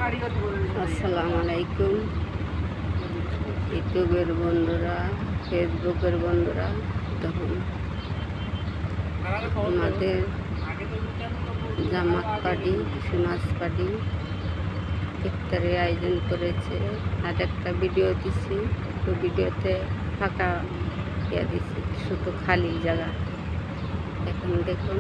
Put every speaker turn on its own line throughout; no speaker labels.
আসসালামু আলাইকুম ইউটিউবের বন্ধুরা, ফেসবুকের বন্ধুরা। তখন আমাদের জামাত পার্টি, সমাজ পার্টি ইফতারের আয়োজন করেছে। আর একটা ভিডিও দিচ্ছি, তো ভিডিওতে ফাঁকা দিচ্ছি, শুধু খালি জায়গা। এখন দেখুন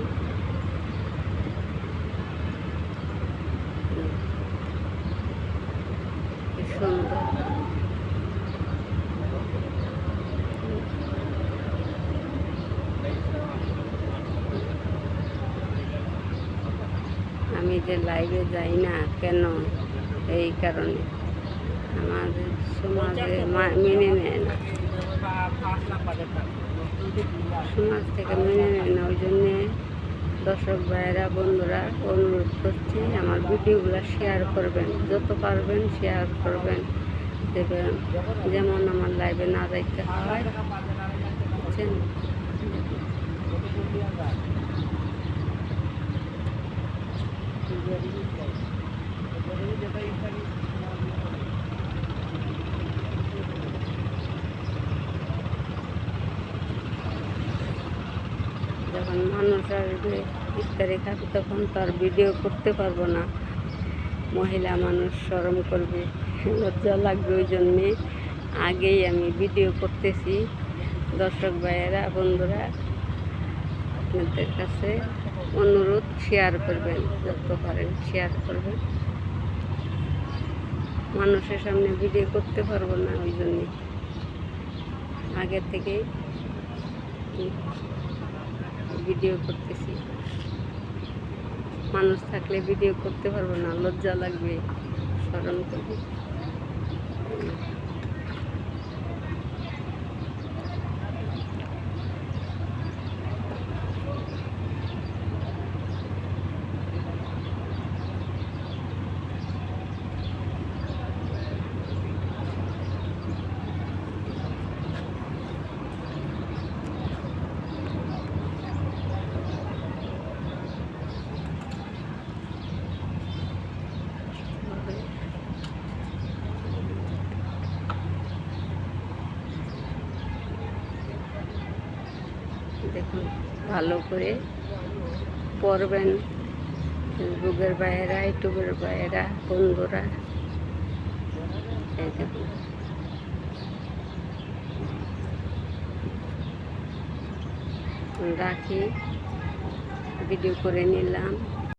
কি সুন্দর। আমি যে লাইভে যাই না কেন, এই কারণে আমাদের সমাজে মেনে নেয় না, সমাজ থেকে মেনে নেয় না। ওই জন্যে দর্শক ভাইয়েরা, বন্ধুরা অনুরোধ করছি, আমার ভিডিওগুলো শেয়ার করবেন, যত পারবেন শেয়ার করবেন, দেবেন। যেমন আমার লাইভে না যাইতে হয়, বুঝছেন। যখন মানুষ আসবে ইফতারি খাবে, তখন তার ভিডিও করতে পারবো না। মহিলা মানুষ শরম করবে, লজ্জা লাগবে। ওই জন্যে আগেই আমি ভিডিও করতেছি। দর্শক ভাইয়েরা, বন্ধুরা, আপনাদের কাছে অনুরোধ, শেয়ার করবেন, যত পারেন শেয়ার করবেন। মানুষের সামনে ভিডিও করতে পারবো না, ওই জন্যে আগে থেকে ভিডিও করতেছি। মানুষ থাকলে ভিডিও করতে পারবো না, লজ্জা লাগবে, শরম করবে। দেখুন, ভালো করে পড়বেন, ফেসবুকের ভাইয়েরা, ইউটিউবের ভাইয়েরা, বন্ধুরা। এই দেখুন, রাখি, ভিডিও করে নিলাম।